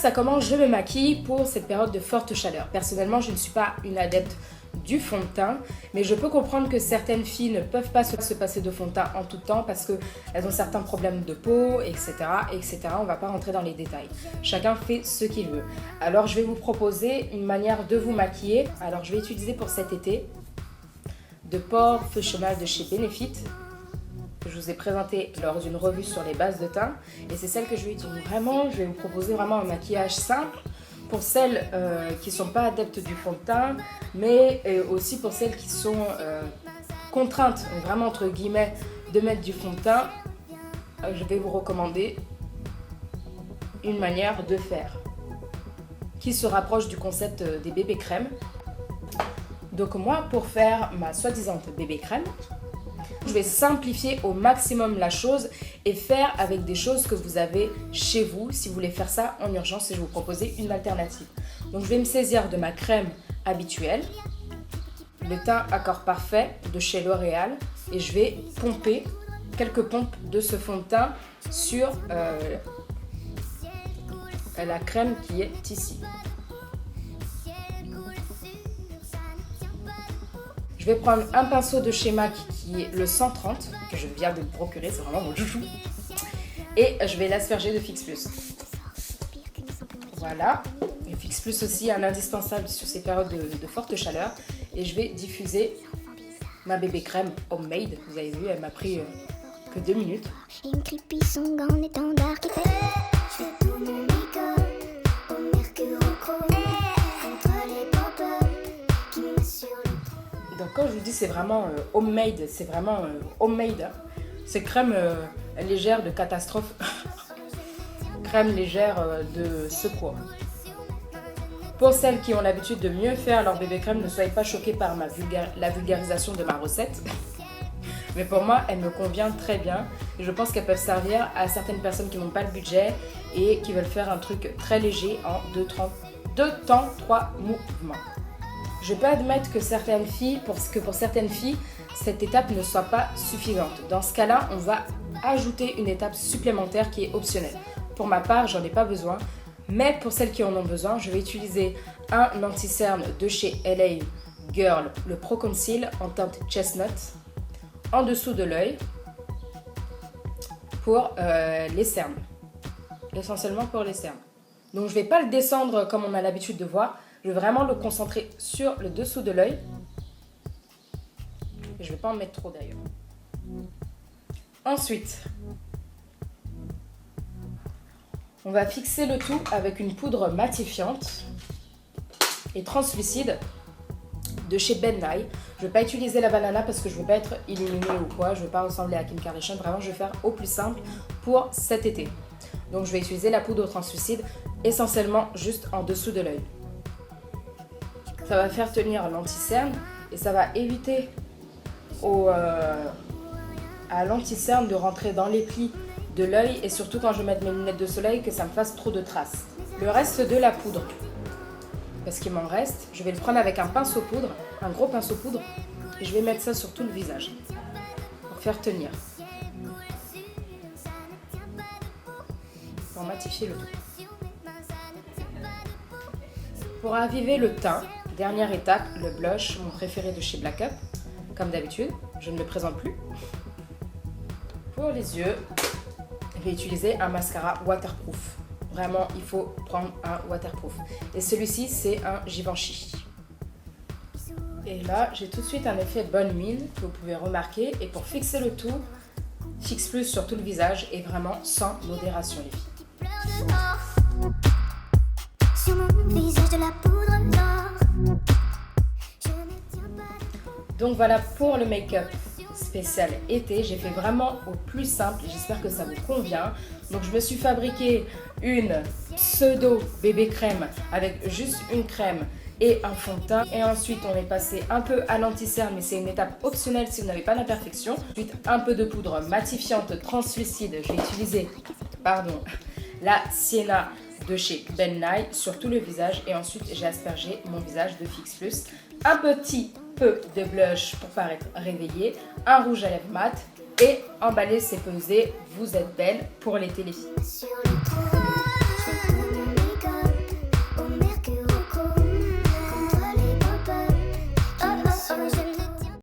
ça commence, je me maquille pour cette période de forte chaleur. Personnellement, je ne suis pas une adepte du fond de teint, mais je peux comprendre que certaines filles ne peuvent pas se passer de fond de teint en tout temps parce qu'elles ont certains problèmes de peau, etc., etc. On ne va pas rentrer dans les détails. Chacun fait ce qu'il veut. Alors, je vais vous proposer une manière de vous maquiller. Alors, je vais utiliser pour cet été de Pore Functional de chez Benefit, que je vous ai présenté lors d'une revue sur les bases de teint. Et c'est celle que je vais utiliser. Vraiment, je vais vous proposer vraiment un maquillage simple pour celles qui ne sont pas adeptes du fond de teint, mais aussi pour celles qui sont contraintes, vraiment entre guillemets, de mettre du fond de teint. Je vais vous recommander une manière de faire qui se rapproche du concept des bébés crèmes. Donc moi, pour faire ma soi-disant bébé crème, je vais simplifier au maximum la chose et faire avec des choses que vous avez chez vous si vous voulez faire ça en urgence et je vais vous proposer une alternative. Donc je vais me saisir de ma crème habituelle, le teint Accord Parfait de chez L'Oréal et je vais pomper quelques pompes de ce fond de teint sur la crème qui est ici. Je vais prendre un pinceau de chez MAC qui est le 130, que je viens de me procurer, c'est vraiment mon chouchou. Et je vais l'asperger de Fix Plus. Voilà. Et Fix Plus aussi, un indispensable sur ces périodes de forte chaleur. Et je vais diffuser ma bébé crème homemade. Vous avez vu, elle m'a pris que 2 minutes. Donc quand je vous dis c'est vraiment homemade, c'est vraiment homemade. Hein. C'est crème légère de catastrophe, crème légère de secours. Pour celles qui ont l'habitude de mieux faire leur bébé crème, ne soyez pas choqués par la vulgarisation de ma recette. Mais pour moi, elle me convient très bien. Et je pense qu'elles peuvent servir à certaines personnes qui n'ont pas le budget et qui veulent faire un truc très léger en 2 temps, 3 mouvements. Je peux admettre que pour certaines filles, cette étape ne soit pas suffisante. Dans ce cas-là, on va ajouter une étape supplémentaire qui est optionnelle. Pour ma part, j'en ai pas besoin, mais pour celles qui en ont besoin, je vais utiliser un anti-cerne de chez LA Girl, le Pro Conceal en teinte Chestnut, en dessous de l'œil, pour les cernes, essentiellement pour les cernes. Donc je ne vais pas le descendre comme on a l'habitude de voir. Je vais vraiment le concentrer sur le dessous de l'œil. Je ne vais pas en mettre trop d'ailleurs. Ensuite, on va fixer le tout avec une poudre matifiante et translucide de chez Ben Nye. Je ne vais pas utiliser la banana parce que je ne veux pas être illuminée ou quoi. Je ne veux pas ressembler à Kim Kardashian. Vraiment, je vais faire au plus simple pour cet été. Donc, je vais utiliser la poudre translucide essentiellement juste en dessous de l'œil. Ça va faire tenir l'anti-cerne et ça va éviter à l'anti-cerne de rentrer dans les plis de l'œil et surtout quand je vais mettre mes lunettes de soleil que ça me fasse trop de traces. Le reste de la poudre, parce qu'il m'en reste, je vais le prendre avec un pinceau poudre, un gros pinceau poudre et je vais mettre ça sur tout le visage pour faire tenir, pour matifier le tout. Pour raviver le teint, dernière étape, le blush, mon préféré de chez Black Up. Comme d'habitude, je ne le présente plus. Pour les yeux, je vais utiliser un mascara waterproof. Vraiment, il faut prendre un waterproof. Et celui-ci, c'est un Givenchy. Et là, j'ai tout de suite un effet bonne mine que vous pouvez remarquer. Et pour fixer le tout, Fix Plus sur tout le visage et vraiment sans modération, les filles. Sur mon visage de la poudre d'or. Donc voilà pour le make-up spécial été. J'ai fait vraiment au plus simple. J'espère que ça vous convient. Donc je me suis fabriqué une pseudo bébé crème avec juste une crème et un fond de teint. Et ensuite on est passé un peu à l'anti-cerne, mais c'est une étape optionnelle si vous n'avez pas d'imperfection. Ensuite un peu de poudre matifiante translucide. J'ai utilisé la Sienna de chez Ben Nye sur tout le visage et ensuite j'ai aspergé mon visage de Fix Plus. Un petit peu de blush pour paraître réveillée, un rouge à lèvres mat et emballé c'est pesé, vous êtes belle pour l'été les filles.